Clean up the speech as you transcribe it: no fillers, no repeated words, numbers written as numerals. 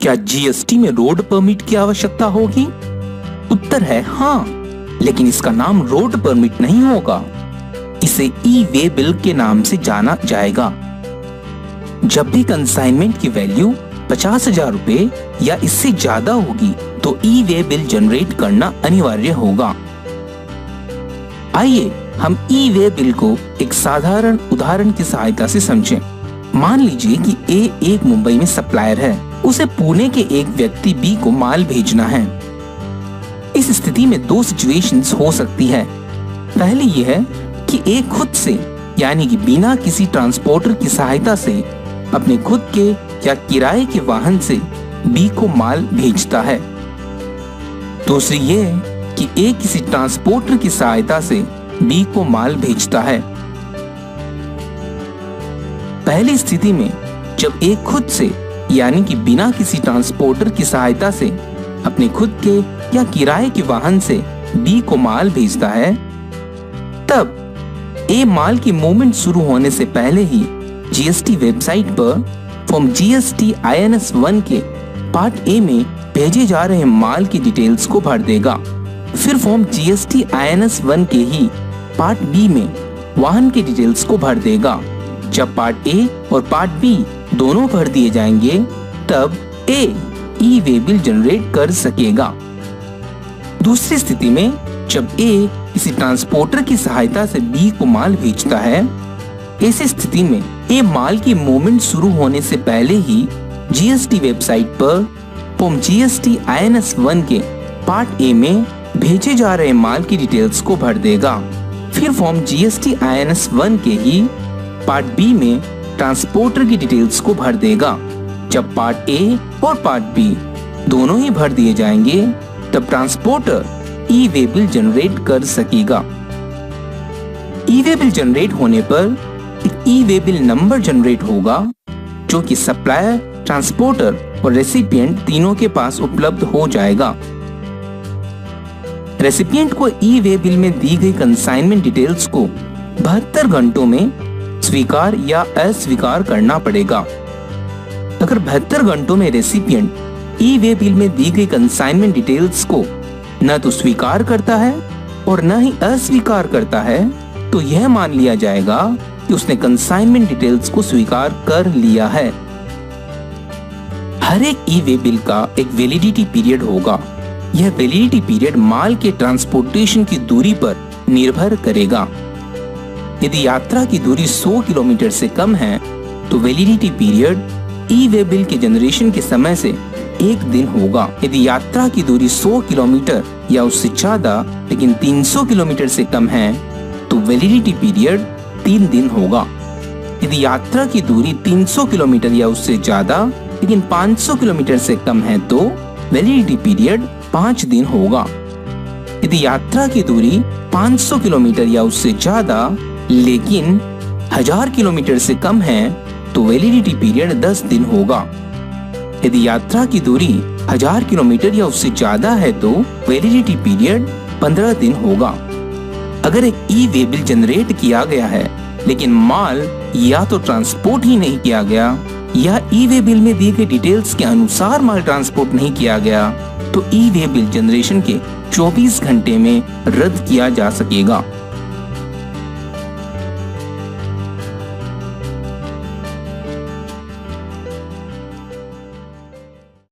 क्या जीएसटी में road permit की आवश्यकता होगी? उत्तर है हाँ, लेकिन इसका नाम रोड परमिट नहीं होगा। इसे ई वे बिल के नाम से जाना जाएगा। जब भी कंसाइनमेंट की वैल्यू 50,000 रुपए या इससे ज्यादा होगी तो ई वे बिल जनरेट करना अनिवार्य होगा। आइए हम ई वे बिल को एक साधारण उदाहरण की सहायता से समझें। मान लीजिए कि ए एक मुंबई में सप्लायर है, उसे पुणे के एक व्यक्ति बी को माल भेजना है। इस स्थिति में दो सिचुएशंस हो सकती है। पहली यह है कि ए खुद से यानी कि बिना किसी ट्रांसपोर्टर की सहायता से अपने खुद के या किराए के वाहन से बी को माल भेजता है। दूसरी ये है कि ए किसी ट्रांसपोर्टर की सहायता से बी को माल भेजता है। पहली स्थिति में जब ए खुद से यानी कि बिना किसी ट्रांसपोर्टर की सहायता से अपने खुद के या किराए के वाहन से बी को माल भेजता है, तब ए माल की मूवमेंट शुरू होने से पहले ही जीएसटी वेबसाइट पर फॉर्म जीएसटी INS 1 के पार्ट ए में भेजे जा रहे माल की डिटेल्स को भर देगा। फिर फॉर्म जीएसटी INS 1 के ही पार्ट बी में वाहन की डिटेल्स को भर देगा। जब पार्ट ए और पार्ट बी दोनों भर दिए जाएंगे तब ए ई वे बिल जनरेट कर सकेगा। दूसरी स्थिति में जब ए किसी ट्रांसपोर्टर की सहायता से बी को माल भेजता है, ऐसी स्थिति में ए माल की मूवमेंट शुरू होने से पहले ही जीएसटी वेबसाइट पर फॉर्म जीएसटी INS 1 के पार्ट ए में भेजे जा रहे माल की डिटेल्स को भर देगा। फिर फॉर्म जीएसटी INS 1 के ही पार्ट बी में ट्रांसपोर्टर की डिटेल्स को भर देगा। जब पार्ट ए और पार्ट बी दोनों ही भर दिए जाएंगे तब ट्रांसपोर्टर ई वे बिल जनरेट कर सकेगा। ई वे बिल जनरेट होने पर एक ई वे बिल नंबर जनरेट होगा जो कि सप्लायर, ट्रांसपोर्टर और रेसिपिएंट तीनों के पास उपलब्ध हो जाएगा। रेसिपिएंट को ई वे बिल में दी गई कंसाइनमेंट डिटेल्स को 72 घंटों में स्वीकार या अस्वीकार करना पड़ेगा। अगर 72 घंटों में रेसिपिएंट ई वे बिल में दी गई कंसाइनमेंट डिटेल्स को न तो स्वीकार करता है और न ही अस्वीकार करता है तो यह मान लिया जाएगा कि उसने कंसाइनमेंट डिटेल्स को स्वीकार कर लिया है। हर एक ई वे बिल का एक वैलिडिटी पीरियड होगा। यह वैलिडिटी पीरियड माल के ट्रांसपोर्टेशन की दूरी पर निर्भर करेगा। यदि यात्रा की दूरी 100 किलोमीटर से कम है तो वैलिडिटी पीरियड ई वे बिल के जनरेशन के समय से 1 दिन होगा। यदि यात्रा की दूरी 100 किलोमीटर या उससे ज्यादा लेकिन 300 किलोमीटर से कम है तो वैलिडिटी पीरियड 3 दिन होगा। यदि यात्रा की दूरी 300 किलोमीटर या उससे ज्यादा लेकिन 500 किलोमीटर से कम है तो वैलिडिटी पीरियड 5 दिन होगा। यदि यात्रा की दूरी 500 किलोमीटर या उससे ज्यादा लेकिन 1000 किलोमीटर से कम है तो वैलिडिटी पीरियड 10 दिन होगा। यदि यात्रा की दूरी 1000 किलोमीटर या उससे ज्यादा है तो वैलिडिटी पीरियड 15 दिन होगा। अगर एक ई वे बिल जनरेट किया गया है लेकिन माल या तो ट्रांसपोर्ट ही नहीं किया गया या ई वे बिल में दिए गए डिटेल्स के अनुसार माल ट्रांसपोर्ट नहीं किया गया तो ई वे बिल जनरेशन के 24 घंटे में रद्द किया जा सकेगा।